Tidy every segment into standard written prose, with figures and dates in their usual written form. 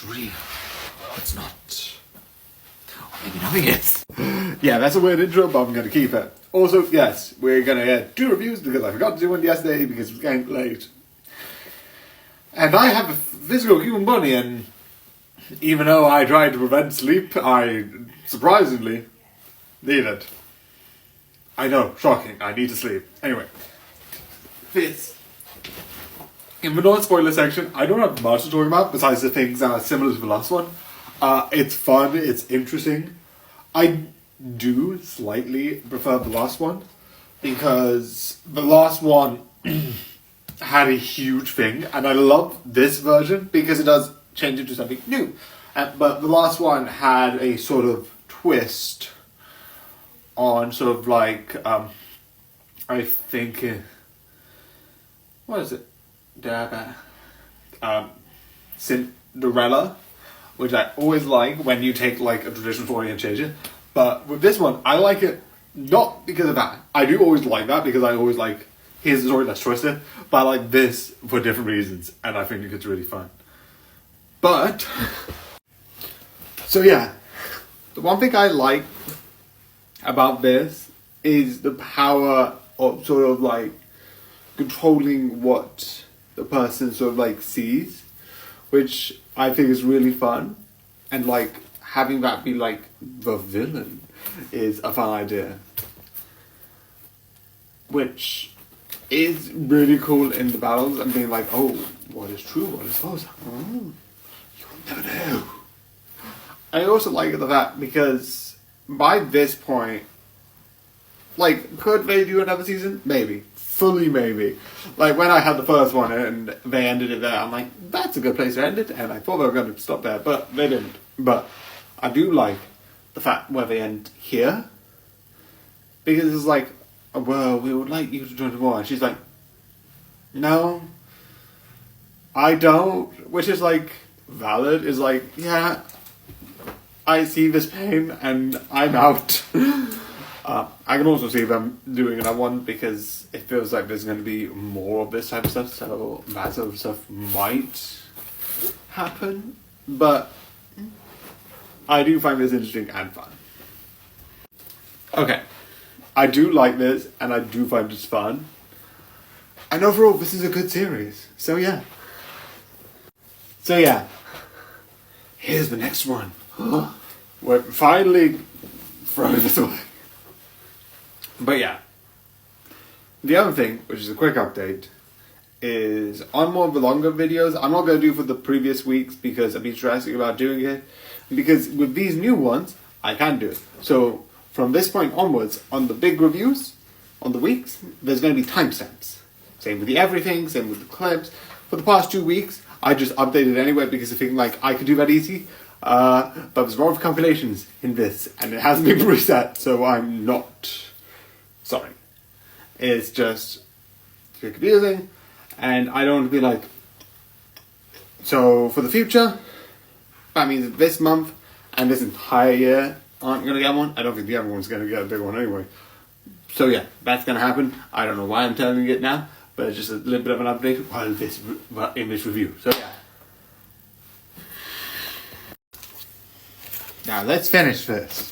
real. It's not. Or maybe nothing is. Yeah, that's a weird intro, but I'm going to keep it. Also, yes, we're going to do reviews because I forgot to do one yesterday because it was getting late. And I have a physical human body, and even though I tried to prevent sleep, I surprisingly need it. I know, shocking, I need to sleep. Anyway, this. In the non-spoiler section, I don't have much to talk about besides the things that are similar to the last one. It's fun, it's interesting. I do slightly prefer the last one because the last one had a huge thing, and I love this version because it does change into something new. But the last one had a sort of twist on sort of like, I think, what is it? Cinderella, which I always like when you take like a traditional story and change it. But with this one, I like it not because of that. I do always like that because I always like, here's the story, let's twist it. But I like this for different reasons, and I think it's really fun. But, so yeah, the one thing I like about this is the power of sort of like controlling what the person sort of like sees, which I think is really fun, and like having that be like the villain is a fun idea, which is really cool in the battles, and being like, oh, what is true, what is false, oh, you'll never know. I also like the fact because by this point, like, could they do another season? Maybe. Fully maybe. Like, when I had the first one and they ended it there, I'm like, that's a good place to end it, and I thought they were going to stop there, but they didn't. But I do like the fact where they end here, because it's like, well, we would like you to join the war, and she's like, no, I don't, which is like, valid, is like, yeah, I see this pain, and I'm out. I can also see them doing another one because it feels like there's going to be more of this type of stuff, so that sort of stuff might happen. But I do find this interesting and fun. Okay, I do like this and I do find this fun. And overall, this is a good series. So yeah. Here's the next one. We're finally throwing this away. But yeah, the other thing, which is a quick update, is on more of the longer videos, I'm not going to do for the previous weeks because I've been stressing about doing it. Because with these new ones, I can do it. So from this point onwards, on the big reviews, on the weeks, there's going to be timestamps. Same with the everything, same with the clips. For the past 2 weeks, I just updated anyway because I think like I could do that easy. But there's a lot of calculations in this, and it hasn't been reset, so I'm not... sorry. It's just too confusing, and I don't want to be like... So, for the future, that means this month and this entire year aren't going to get one. I don't think the other one's going to get a big one anyway. So yeah, that's going to happen. I don't know why I'm telling you it now, but it's just a little bit of an update while in this review. So yeah. Now, let's finish this.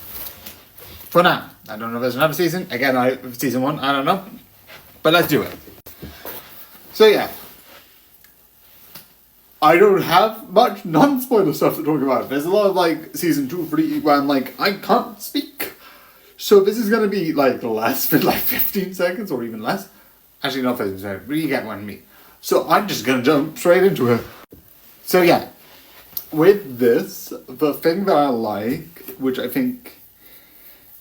For now. I don't know if there's another season. Again, season 1, I don't know. But let's do it. So yeah. I don't have much non-spoiler stuff to talk about. There's a lot of like season 2, 3 where I'm like, I can't speak. So this is going to be like less than like 15 seconds or even less. Actually not 15 seconds, but you get what I mean. So I'm just going to jump straight into it. So yeah. With this, the thing that I like, which I think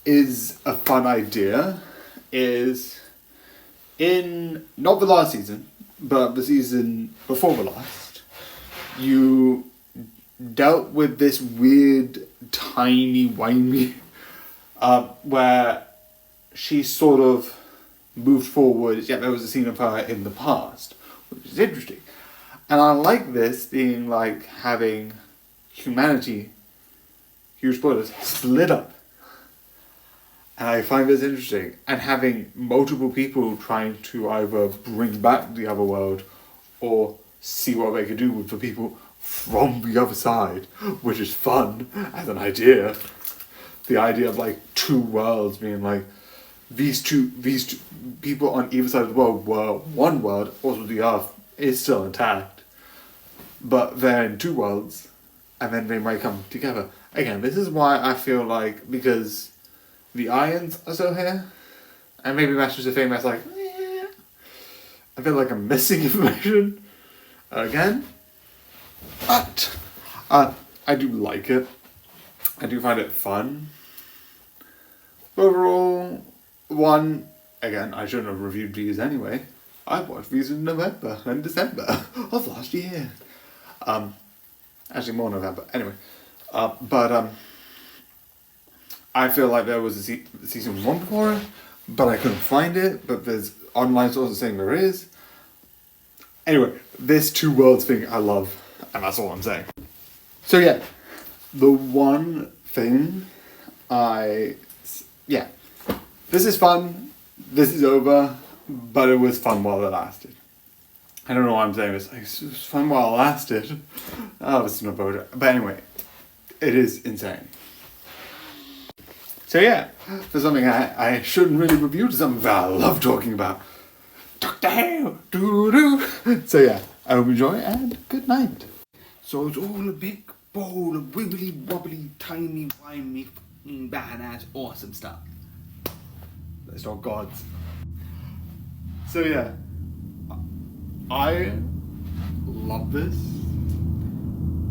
is a fun idea, is in, not the last season, but the season before the last, you dealt with this weird, tiny, whiny, where she sort of moved forward, yet there was a scene of her in the past, which is interesting. And I like this being like having humanity, huge spoilers, split up. And I find this interesting. And having multiple people trying to either bring back the other world or see what they could do with the people from the other side, which is fun as an idea. The idea of like two worlds being like these two people on either side of the world were one world, also the Earth is still intact, but they're in two worlds, and then they might come together. Again, this is why I feel like, because the Ions are still here, and maybe that's just a thing that's like, I feel like I'm missing information again, but I do like it. I do find it fun. Overall, again, I shouldn't have reviewed these anyway. I watched these in November and December of last year. Actually more November, anyway. But I feel like there was a season 1 before it, but I couldn't find it, but there's online sources saying there is. Anyway, this two worlds thing I love, and that's all I'm saying. So yeah, the one thing this is fun, this is over, but it was fun while it lasted. I don't know why I'm saying this, like, it was fun while it lasted. Oh, it's not about it. But anyway, it is insane. So yeah, for something I shouldn't really review, to something that I love talking about. Doctor Who, doo-doo. So yeah, I hope you enjoy, and good night. So it's all a big bowl of wibbly wobbly, tiny, wimey, fucking badass, awesome stuff. Let's talk gods. So yeah, I love this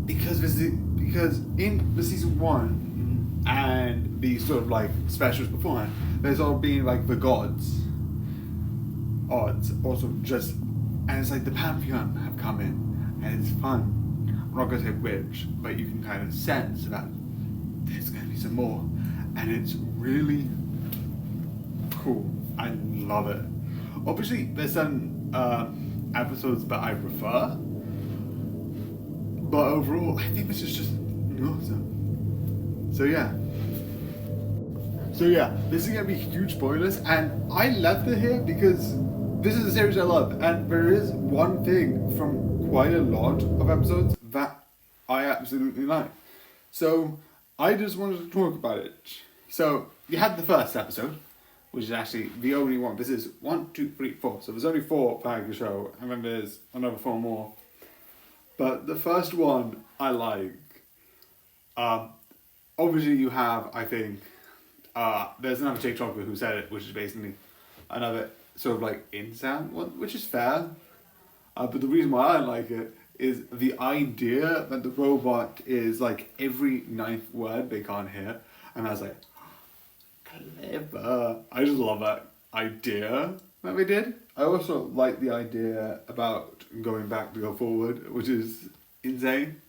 because in the season 1 and the sort of like specials beforehand, there's all been like the gods, odds, also just, and it's like the pantheon have come in, and it's fun. I'm not gonna say which, but you can kind of sense that there's gonna be some more, and it's really cool. I love it. Obviously, there's some episodes that I prefer, but overall, I think this is just awesome. So yeah, this is gonna be huge spoilers, and I left it here because this is a series I love, and there is one thing from quite a lot of episodes that I absolutely like. So I just wanted to talk about it. So you had the first episode, which is actually the only one. This is 1, 2, 3, 4. So there's only 4 that I can show, and then there's another 4 more. But the first one I like. Obviously you have, I think, there's another TikToker who said it, which is basically another sort of like in-sound one, which is fair. But the reason why I like it is the idea that the robot is like every 9th word they can't hear, and I was like, clever. I just love that idea that they did. I also like the idea about going back to go forward, which is insane.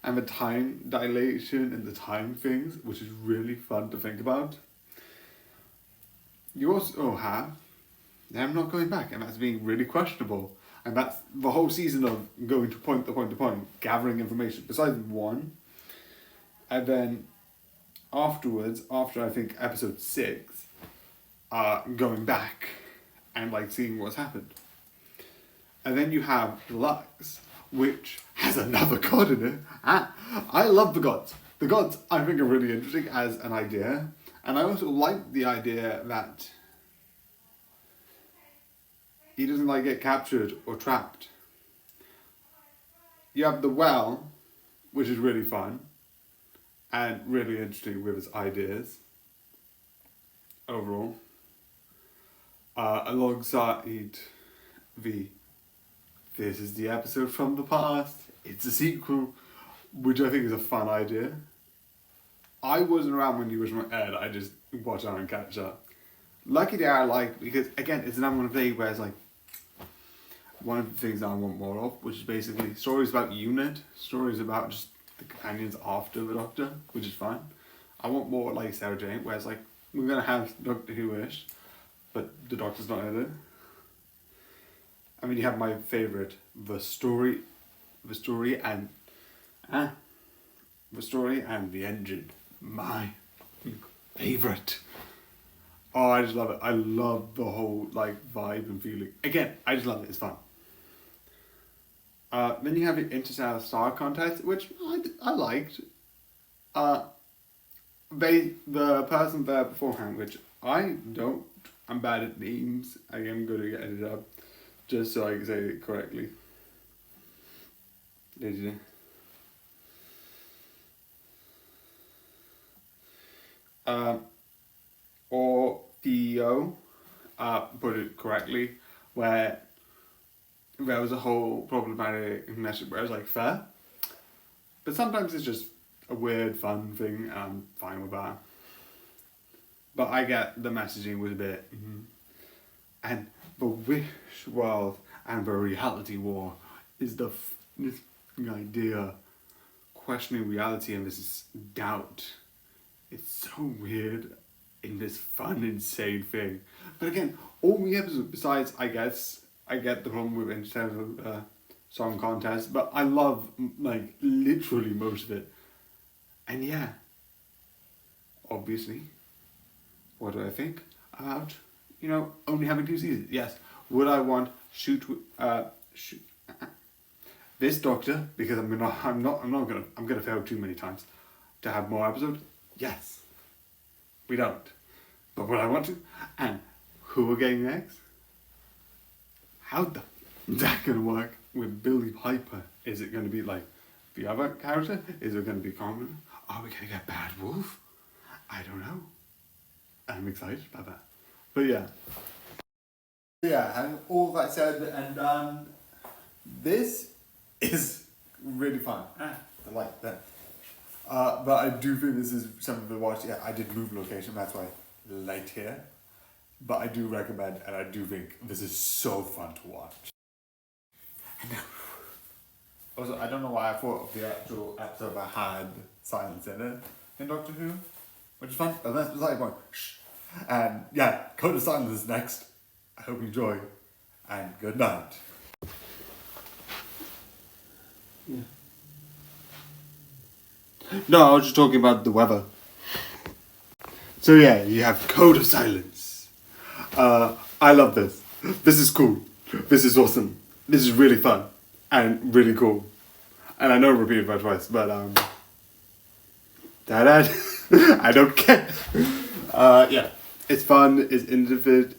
And the time dilation and the time things, which is really fun to think about. You also have them not going back, and that's being really questionable. And that's the whole season of going to point to point to point, gathering information, besides 1. And then afterwards, after I think episode 6, going back and like seeing what's happened. And then you have Lux, which has another god in it. I love the gods. The gods I think are really interesting as an idea. And I also like the idea that he doesn't like get captured or trapped. You have the well, which is really fun and really interesting with its ideas overall. Alongside this is the episode from the past. It's a sequel, which I think is a fun idea. I wasn't around when the original aired, I just watched out and catch up. Lucky Day I like, because again, it's another one of these where it's like, one of the things I want more of, which is basically stories about UNIT, stories about just the companions after the Doctor, which is fine. I want more like Sarah Jane, where it's like, we're going to have Doctor Who-ish, but the Doctor's not in it. I mean, you have my favourite, the story and the engine. My favourite. Oh, I just love it. I love the whole like vibe and feeling. Again, I just love it. It's fun. Then you have the Interstellar Star Contest, which I liked. The person there beforehand, which I don't. I'm bad at names. I am good at getting it up, just so I can say it correctly. Did you? Or Theo put it correctly, where there was a whole problematic message where it was like fair, but sometimes it's just a weird fun thing, and I'm fine with that. But I get the messaging was a bit, and the wish world and the reality war is this idea questioning reality and this doubt. It's so weird in this fun, insane thing. But again, all the episodes, besides, I get the problem with Interstellar Song Contest, but I love, like, literally most of it. And yeah, obviously, what do I think about, only having 2 seasons? Yes. Would I want this Doctor, because I'm gonna fail too many times, to have more episodes? Yes. We don't. But would I want to? And who we're getting next? How the is that gonna work with Billy Piper? Is it gonna be like the other character? Is it gonna be common? Are we gonna get Bad Wolf? I don't know. I'm excited about that. But yeah. Yeah, having all that said and done, this is really fun. I like that. But I do think this is something to watch. Yeah, I did move location, that's why late here. But I do recommend, and I do think this is so fun to watch. Also, I don't know why I thought of the actual episode that had silence in it in Doctor Who, which is fun. But that's beside the point. Shh. And yeah, Code of Silence is next. I hope you enjoy, and good night. Yeah. No, I was just talking about the weather. So yeah, you have Code of Silence. I love this. This is cool. This is awesome. This is really fun and really cool. And I know I repeated that twice, but I don't care. Yeah, it's fun. It's intimate.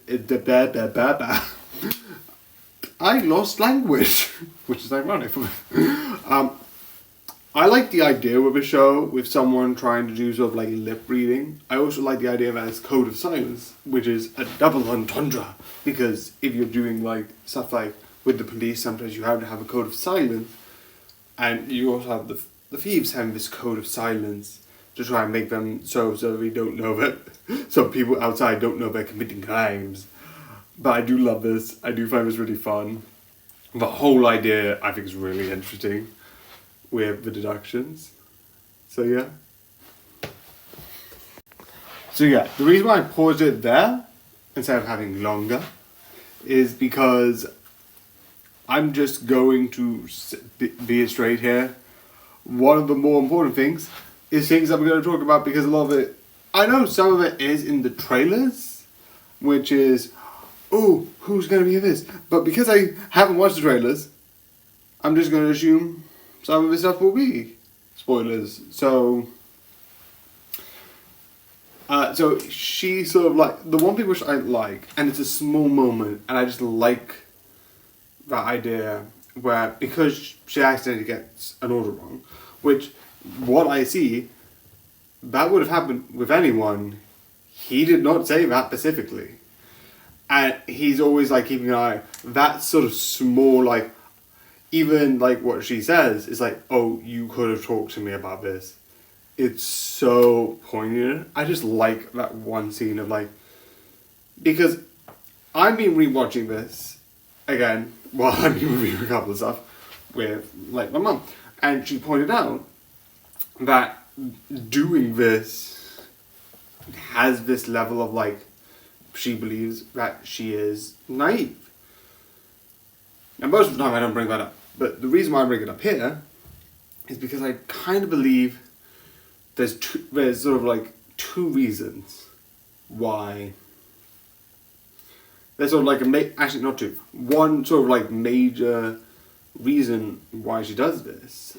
I lost language, which is ironic. I like the idea with a show with someone trying to do sort of like lip reading. I also like the idea that it's Code of Silence, which is a double entendre. Because if you're doing like stuff like with the police, sometimes you have to have a code of silence, and you also have the thieves having this code of silence to try and make them so we don't know that, so people outside don't know they're committing crimes. But I do love this. I do find this really fun. The whole idea I think is really interesting with the deductions. So yeah. The reason why I paused it there instead of having longer is because I'm just going to be straight here. One of the more important things is things that we're going to talk about, because a lot of it, I know some of it is in the trailers, which is, oh, who's going to be in this? But because I haven't watched the trailers, I'm just going to assume some of this stuff will be spoilers. So she sort of like, the one thing which I like, and it's a small moment, and I just like that idea where, because she accidentally gets an order wrong, which, what I see, that would have happened with anyone. He did not say that specifically. And he's always like keeping an eye. That sort of small, like, even like what she says is like, oh, you could have talked to me about this. It's so poignant. I just like that one scene of like, because I've been rewatching this again while I've been reviewing a couple of stuff with like my mum, and she pointed out that doing this has this level of like, she believes that she is naive. And most of the time I don't bring that up, but the reason why I bring it up here is because I kind of believe there's sort of like two reasons why. There's sort of like actually not two. One sort of like major reason why she does this.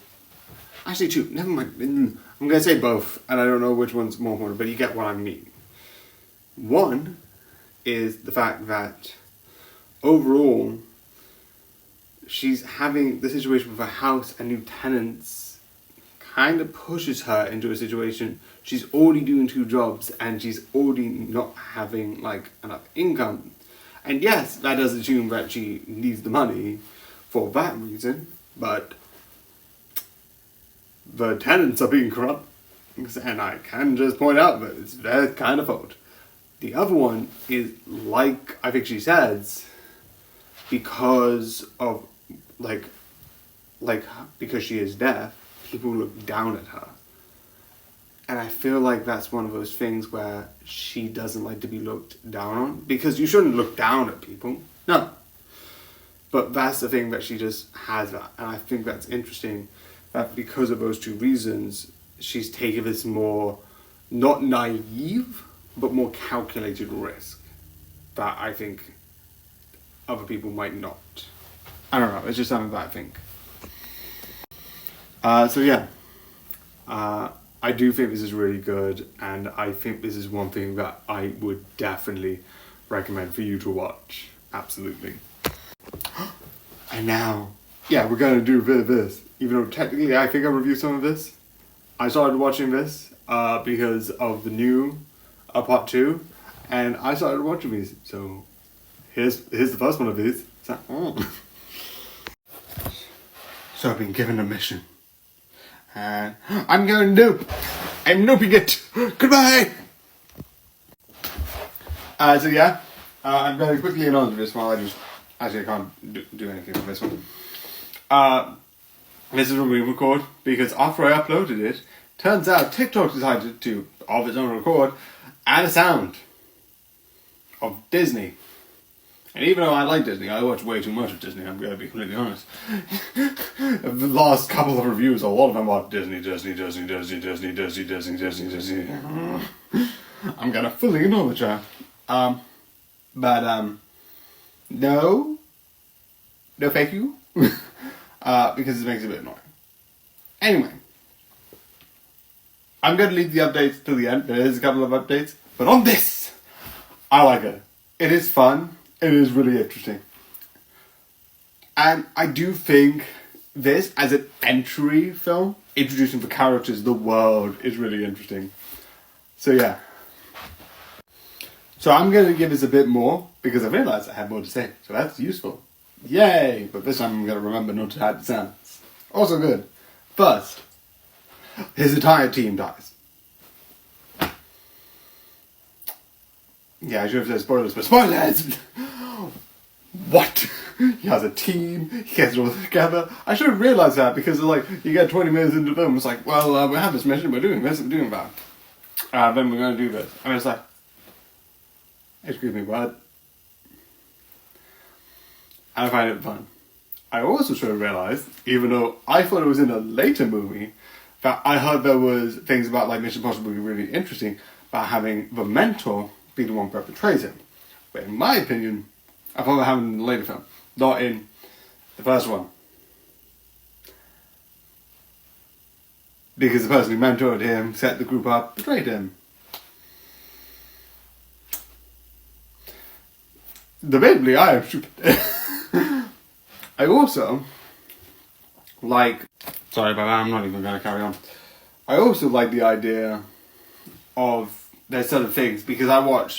Actually, two. Never mind. I'm going to say both, and I don't know which one's more important, but you get what I mean. One is the fact that overall, she's having the situation with her house and new tenants kind of pushes her into a situation. She's already doing 2 jobs and she's already not having like enough income. And yes, that does assume that she needs the money for that reason, but the tenants are being corrupt, and I can just point out that it's their kind of fault. The other one is, like I think she says, because of because she is deaf, people look down at her. And I feel like that's one of those things where she doesn't like to be looked down on, because you shouldn't look down at people, no. But that's the thing, that she just has that, and I think that's interesting, that because of those 2 reasons, she's taken this more, not naive, but more calculated risk that I think other people might not. I don't know, it's just something that I think. So yeah, I do think this is really good, and I think this is one thing that I would definitely recommend for you to watch. Absolutely. And now, yeah, we're going to do a bit of this. Even though technically I think I reviewed some of this. I started watching this because of the new part 2, and I started watching these. So here's the first one of these. So I've been given a mission. And I'm going to nope. I'm noping it. Goodbye. So yeah, I'm going quickly on to this one. I can't do anything with this one. This is a re-record because after I uploaded it, turns out TikTok decided to, of its own record, add a sound of Disney. And even though I like Disney, I watch way too much of Disney, I'm going to be completely honest. The last couple of reviews, a lot of them are Disney. I'm going to fully acknowledge that. No, thank you. Because it makes it a bit annoying. Anyway, I'm going to leave the updates till the end. There is a couple of updates, but on this, I like it. It is fun. It is really interesting. And I do think this, as an entry film, introducing the characters, the world, is really interesting. So yeah. So I'm going to give this a bit more, because I realised I had more to say. So that's useful. Yay! But this time I'm going to remember not to add sounds. Also good. First, his entire team dies. Yeah, I should have said spoilers, but spoilers! What? He has a team, he gets it all together. I should have realised that, because like, you get 20 minutes into the film, it's like, well, we have this mission, we're doing this, we're doing that. Then we're going to do this. And it's like, excuse me, what? I find it fun. I also should have realised, even though I thought it was in a later movie, that I heard there was things about like Mission Impossible being really interesting about having the mentor be the one that betrays him. But in my opinion, I thought that happened in the later film, not in the first one. Because the person who mentored him, set the group up, betrayed him. Debatably, I am stupid. I also like, sorry about that, I'm not even going to carry on. I also like the idea of there's certain things, because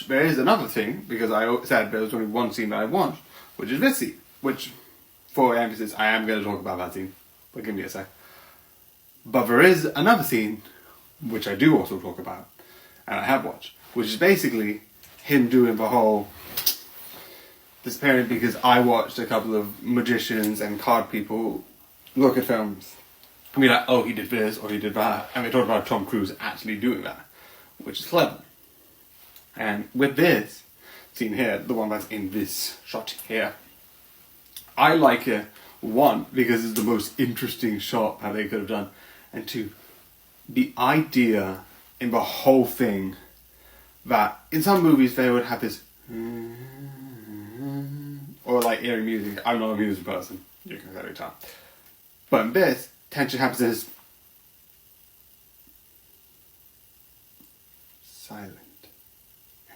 there is another thing, because I said there was only one scene that I watched, which is this scene, which, for emphasis, I am going to talk about that scene, but give me a sec. But there is another scene, which I do also talk about, and I have watched, which is basically him doing the whole disappearing, because I watched a couple of magicians and card people look at films and be like, oh, he did this or he did that, and they talked about Tom Cruise actually doing that, which is clever. And with this scene here, the one that's in this shot here, I like it, one, because it's the most interesting shot that they could have done, and two, the idea in the whole thing that in some movies they would have this or like eerie music. I'm not a music person. You can clearly tell. But in this, tension happens is silent.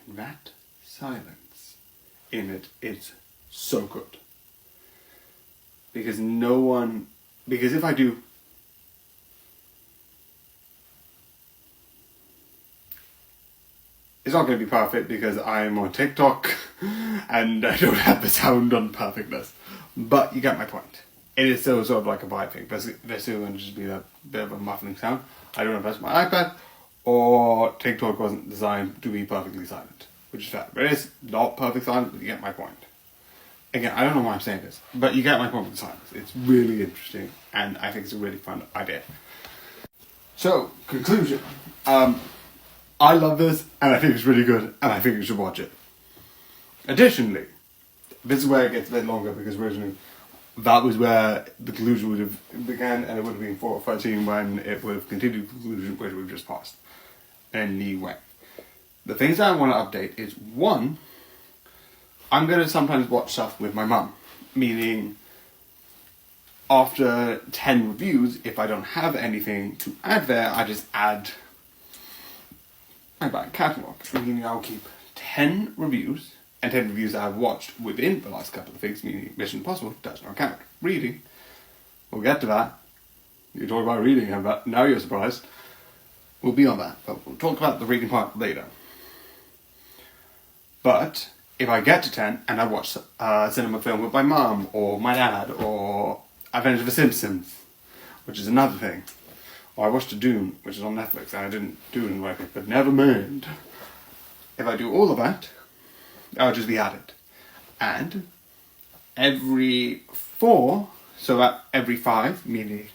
And that silence in it is so good. Because if I do, it's not going to be perfect because I'm on TikTok and I don't have the sound on perfectness. But you get my point. It is still sort of like a vibe thing. But there's still going to just be a bit of a muffling sound. I don't know if that's my iPad or TikTok wasn't designed to be perfectly silent. Which is fair. But it is not perfect silent, but you get my point. Again, I don't know why I'm saying this, but you get my point with the silence. It's really interesting, and I think it's a really fun idea. So, conclusion. I love this, and I think it's really good, and I think you should watch it. Additionally, this is where it gets a bit longer, because originally that was where the conclusion would have began, and it would have been 4:13 when it would have continued the conclusion, which we've just passed. Anyway, the things that I want to update is, one, I'm going to sometimes watch stuff with my mum, meaning after 10 reviews, if I don't have anything to add there, I just add my back catalogue, meaning I'll keep 10 reviews, and 10 reviews that I've watched within the last couple of things, meaning Mission Impossible does not count. Reading, we'll get to that. You talk about reading, but now you're surprised. We'll be on that, but we'll talk about the reading part later. But if I get to 10 and I watch a cinema film with my mum or my dad or Avengers of the Simpsons, which is another thing, or I watched Dune, which is on Netflix, and I didn't do it in my but never mind. If I do all of that, I'll just be at it. And every 4, so that every 5, meaning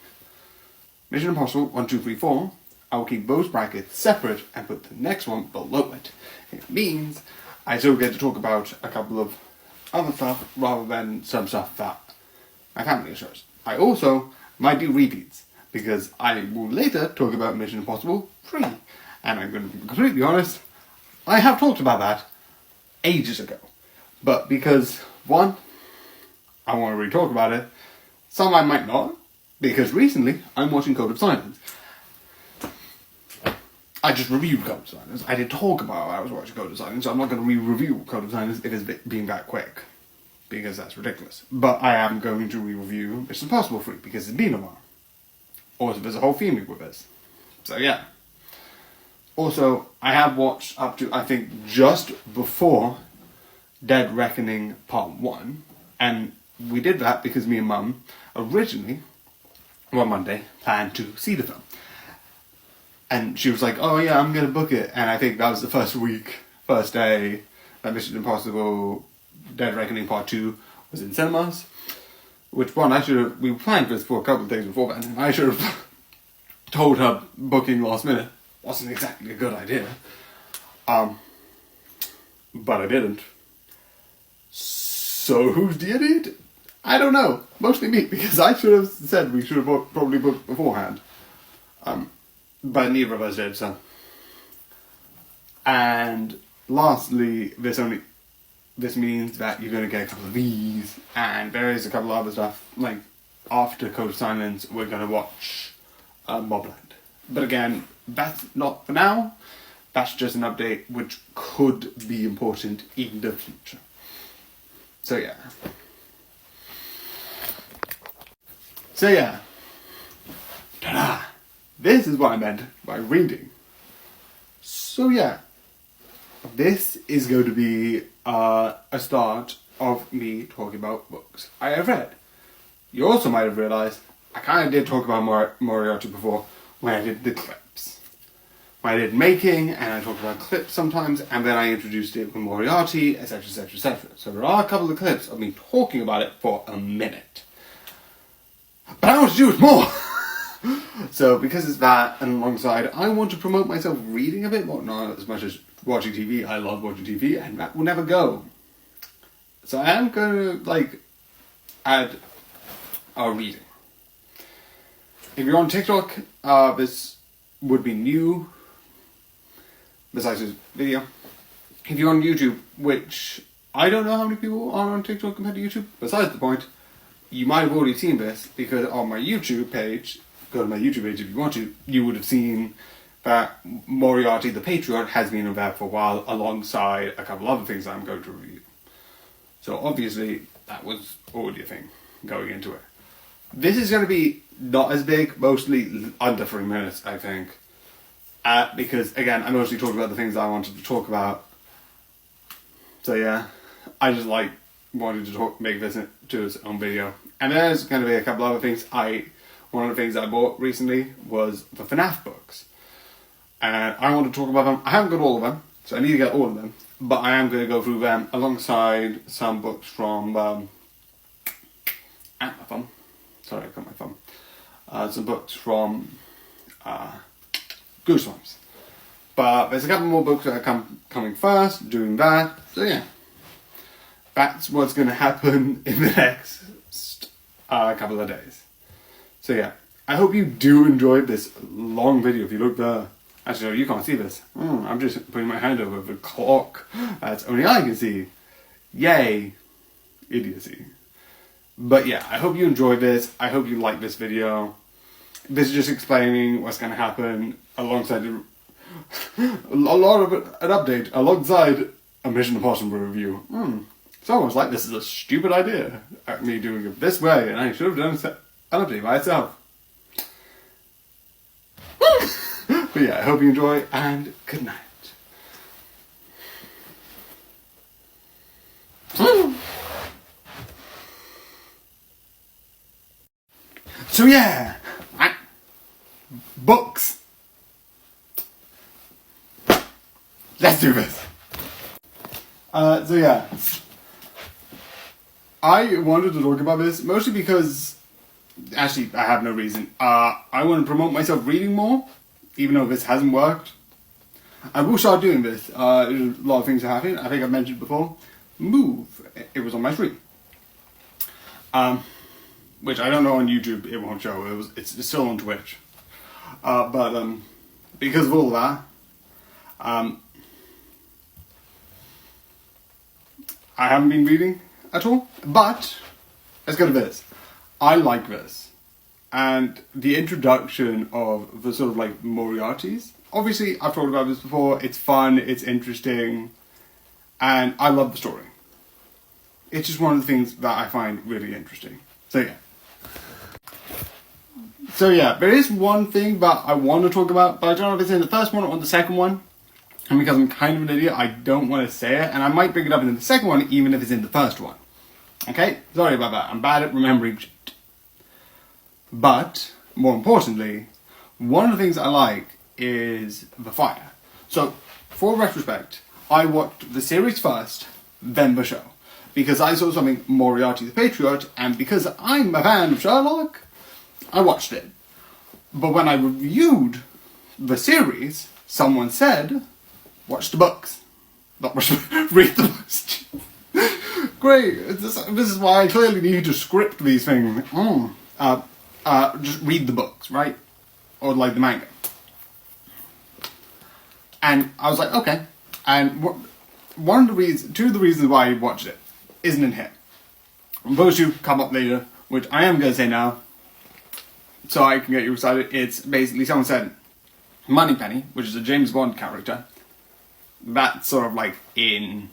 Mission Impossible 1, 2, 3, 4, I will keep those brackets separate and put the next one below it. It means I still get to talk about a couple of other stuff rather than some stuff that my family shows. I also might do repeats because I will later talk about Mission Impossible 3. And I'm going to be completely honest, I have talked about that ages ago. But because, one, I want to re-talk about it, some I might not, because recently I'm watching Code of Silence. I just reviewed Code of Silence. I did talk about I was watching Code of Silence, so I'm not going to re-review Code of Silence if it's being that quick, because that's ridiculous. But I am going to re-review Mission Impossible 3, because it's been a while. Also, there's a whole theme with this. So yeah. Also, I have watched up to, I think, just before Dead Reckoning Part 1, and we did that because me and Mum originally, one Monday, planned to see the film. And she was like, oh yeah, I'm going to book it. And I think that was the first day that Mission Impossible Dead Reckoning Part 2 was in cinemas. Which one, we were planning for this for a couple of days before that, and I should have told her booking last minute. Wasn't exactly a good idea. But I didn't. So who's the idiot? I don't know. Mostly me, because I should have said we should have probably booked beforehand. But neither of us did, so. And lastly, this means that you're going to get a couple of these, and there is a couple of other stuff, like after Code of Silence, we're going to watch Mobland. But again, that's not for now, that's just an update which could be important in the future. So yeah. Ta-da! This is what I meant by reading. So yeah, this is going to be a start of me talking about books I have read. You also might have realised I kind of did talk about Moriarty before when I did the clips. When I did making, and I talked about clips sometimes, and then I introduced it with Moriarty, etc, etc, etc. So there are a couple of clips of me talking about it for a minute. But I want to do it more! So because it's that, and alongside, I want to promote myself reading a bit more, not as much as watching TV. I love watching TV, and that will never go. So I am going to, add our reading. If you're on TikTok, this would be new, besides this video. If you're on YouTube, which I don't know how many people are on TikTok compared to YouTube, besides the point, you might have already seen this because on my YouTube page, go to my YouTube page if you want to, you would have seen that Moriarty the Patriot has been there for a while alongside a couple other things that I'm going to review. So obviously that was already a thing going into it. This is going to be not as big, mostly under 3 minutes, I think. Because, again, I mostly talked about the things I wanted to talk about. So yeah, I just wanted to make this into its own video. And there's going to be a couple other things. One of the things I bought recently was the FNAF books. And I want to talk about them. I haven't got all of them, so I need to get all of them. But I am going to go through them alongside some books from... at my thumb. Sorry, I got my thumb. Some books from Goosebumps. But there's a couple more books that are coming first, doing that. So yeah, that's what's going to happen in the next couple of days. So yeah, I hope you do enjoy this long video. If you look there, actually no, you can't see this. I'm just putting my hand over the clock. That's only I can see. Yay, idiocy. But yeah, I hope you enjoyed this. I hope you like this video. This is just explaining what's going to happen alongside an update alongside a Mission Impossible review. It's almost like this is a stupid idea. Me doing it this way, and I should have done an update by itself. But yeah, I hope you enjoy, and good night. So yeah, books. Let's do this. So yeah, I wanted to talk about this mostly because, actually, I have no reason. I want to promote myself reading more, even though this hasn't worked. I will start doing this. A lot of things are happening. I think I've mentioned before. Move. It was on my screen. Which I don't know on YouTube. It won't show. It's still on Twitch. But because of all that, I haven't been reading at all. But let's go to this. I like this. And the introduction of the sort of like Moriartys. Obviously, I've talked about this before. It's fun, it's interesting, and I love the story. It's just one of the things that I find really interesting. So yeah, there is one thing that I want to talk about, but I don't know if it's in the first one or the second one. And because I'm kind of an idiot, I don't want to say it, and I might bring it up in the second one, even if it's in the first one. Okay? Sorry about that. I'm bad at remembering shit. But, more importantly, one of the things I like is the fire. So, for retrospect, I watched the series first, then the show. Because I saw something, Moriarty the Patriot, and because I'm a fan of Sherlock, I watched it. But when I reviewed the series, someone said, watch the books. Not watch, read the books. Great. This is why I clearly need to script these things. Just read the books, right? Or like the manga. And I was like, okay. And two of the reasons why I watched it isn't in here. Those two come up later, which I am going to say now, so I can get you excited. It's basically, someone said, Moneypenny, which is a James Bond character, that's sort of like in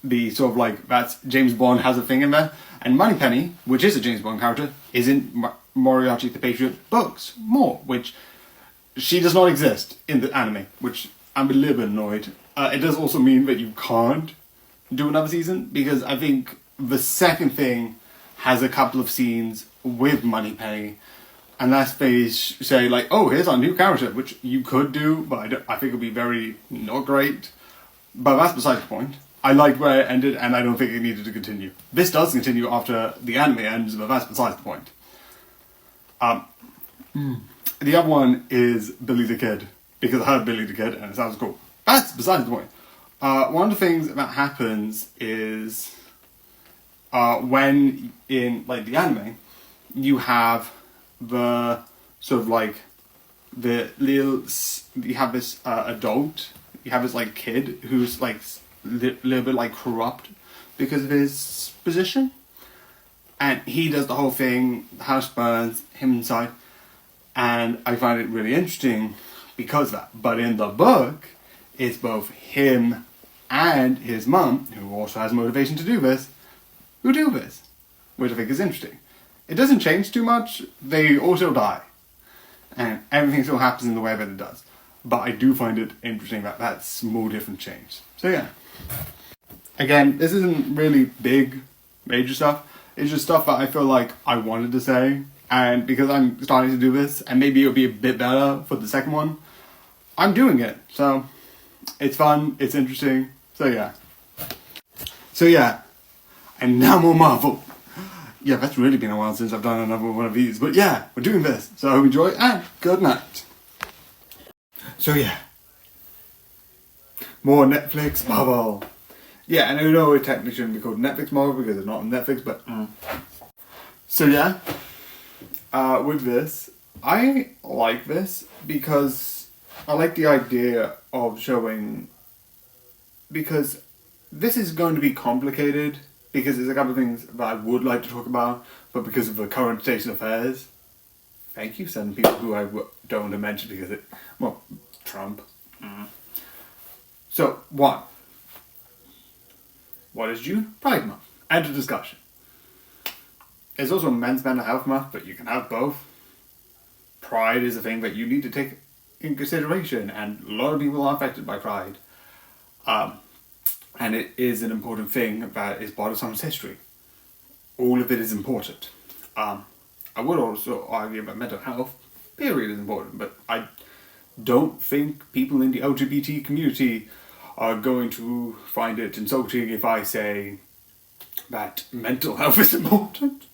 the sort of like, that's James Bond has a thing in there, and Moneypenny, which is a James Bond character, is in Moriarty the Patriot books more, which she does not exist in the anime, which I'm a little bit annoyed. It does also mean that you can't do another season, because I think the second thing has a couple of scenes with Moneypenny, unless they say like, oh, here's our new character, which you could do, but I think it would be very not great. But that's besides the point. I liked where it ended, and I don't think it needed to continue. This does continue after the anime ends, but that's besides the point. The other one is Billy the Kid, because I heard Billy the Kid, and it sounds cool. That's besides the point. One of the things that happens is when in like the anime, you have the sort of like the little, you have this adult, you have this like kid who's like little bit like corrupt because of his position, and he does the whole thing. The house burns, him inside, and I find it really interesting because of that. But in the book, it's both him and his mum, who also has motivation to do this, who do this, which I think is interesting. It doesn't change too much. They also die, and everything still happens in the way that it does. But I do find it interesting that small different change. So yeah. Again, this isn't really big, major stuff. It's just stuff that I feel like I wanted to say. And because I'm starting to do this, and maybe it'll be a bit better for the second one, I'm doing it. So, it's fun, it's interesting. So yeah. And now more Marvel. Yeah, that's really been a while since I've done another one of these. But yeah, we're doing this. So I hope you enjoy, and good night. So yeah. More Netflix Marvel. Yeah, and I know it technically shouldn't be called Netflix Marvel because it's not on Netflix, but... So yeah. With this, I like this because I like the idea of showing... Because this is going to be complicated, because there's a couple of things that I would like to talk about, but because of the current state of affairs... Thank you, some people who I don't want to mention because it... Well, Trump. So, one. What is June? Pride Month. End of discussion. There's also Men's Mental Health Month, but you can have both. Pride is a thing that you need to take in consideration, and a lot of people are affected by Pride. And it is an important thing that is part of someone's history. All of it is important. I would also argue that mental health, period, is important, but I don't think people in the LGBT community are going to find it insulting if I say that mental health is important.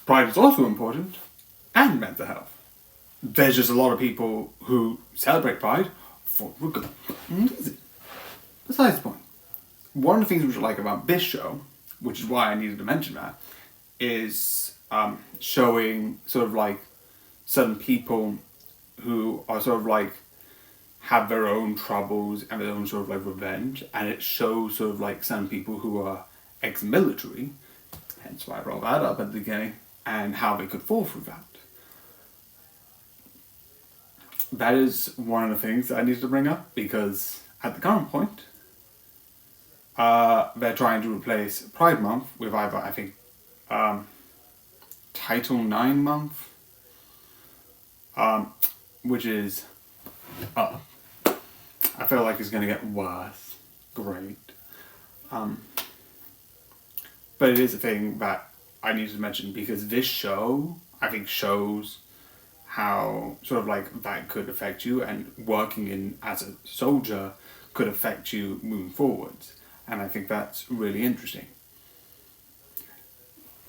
Pride is also important, and mental health. There's just a lot of people who celebrate Pride for good reason. Besides the point, one of the things which I like about this show, which is why I needed to mention that, is showing sort of like certain people who are sort of like have their own troubles and their own sort of like revenge, and it shows sort of like some people who are ex-military, hence why I brought that up at the beginning, and how they could fall through that. That is one of the things that I needed to bring up, because at the current point, they're trying to replace Pride Month with either, I think, Title IX Month, which is I feel like it's going to get worse. Great. But it is a thing that I need to mention, because this show, I think, shows how sort of like that could affect you, and working in as a soldier could affect you moving forwards. And I think that's really interesting.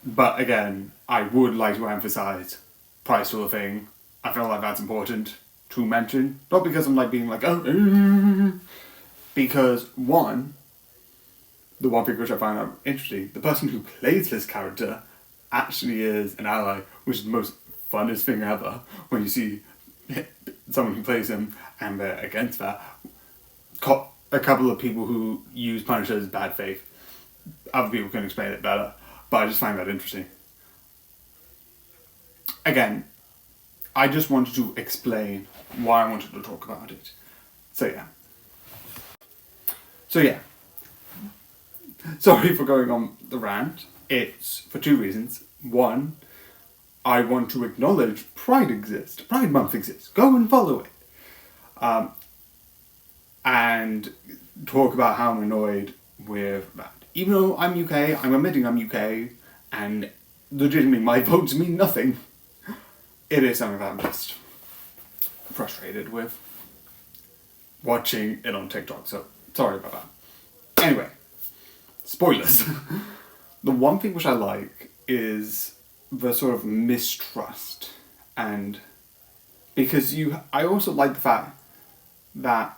But again, I would like to emphasize Pride sort of thing. I feel like that's important to mention. Not because I'm like being like, because one, the one thing which I find out interesting, the person who plays this character actually is an ally, which is the most funnest thing ever when you see someone who plays him and they're against that. A couple of people who use Punisher as bad faith. Other people can explain it better, but I just find that interesting. Again, I just wanted to explain why I wanted to talk about it. So yeah. Sorry for going on the rant. It's for two reasons. One, I want to acknowledge Pride exists. Pride Month exists. Go and follow it. And talk about how I'm annoyed with that. Even though I'm UK, I'm admitting I'm UK, and legitimately my votes mean nothing. It is something that I'm just frustrated with watching it on TikTok, so sorry about that. Anyway, spoilers. The one thing which I like is the sort of mistrust, and because I also like the fact that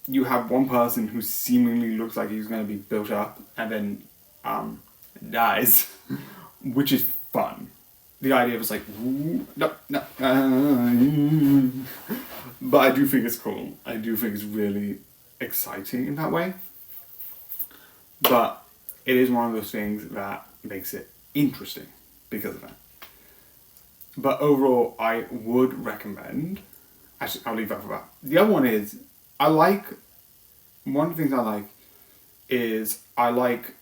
you have one person who seemingly looks like he's going to be built up and then dies, which is fun. The idea was like, no. But I do think it's cool. I do think it's really exciting in that way. But it is one of those things that makes it interesting. because of that. But overall, I would recommend. Actually, I'll leave that for that. The other one is one of the things I like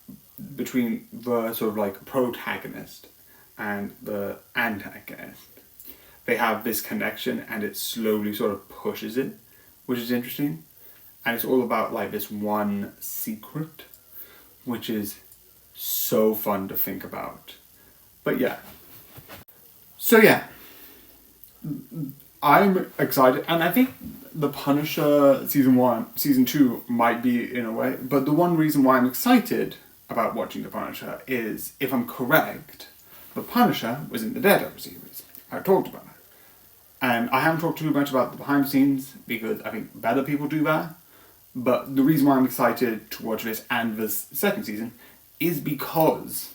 between the sort of like protagonist and the antagonist. They have this connection and it slowly sort of pushes it, which is interesting. And it's all about like this one secret, which is so fun to think about. But yeah. So yeah. I'm excited, and I think The Punisher season 2 might be in a way, but the one reason why I'm excited about watching The Punisher is, if I'm correct, The Punisher was in the Daredevil series. I've talked about that. And I haven't talked too much about the behind the scenes, because I think better people do that. But the reason why I'm excited to watch this and this second season is because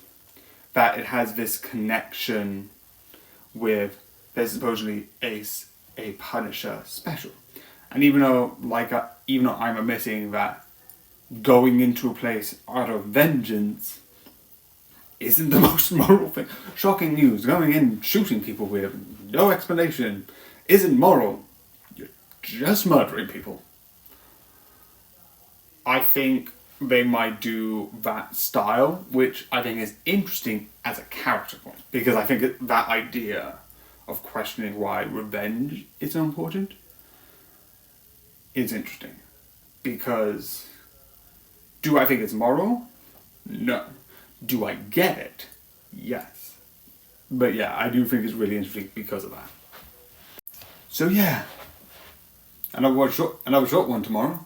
that it has this connection with, there's supposedly a Punisher special. And even though I'm admitting that going into a place out of vengeance isn't the most moral thing. Shocking news, going in shooting people with no explanation isn't moral. You're just murdering people. I think they might do that style, which I think is interesting as a character point. Because I think that idea of questioning why revenge is so important is interesting. Because do I think it's moral? No. Do I get it? Yes. But yeah, I do think it's really interesting because of that. So yeah, another short one tomorrow.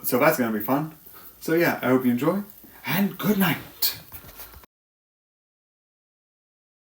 So that's going to be fun. So yeah, I hope you enjoy, and good night.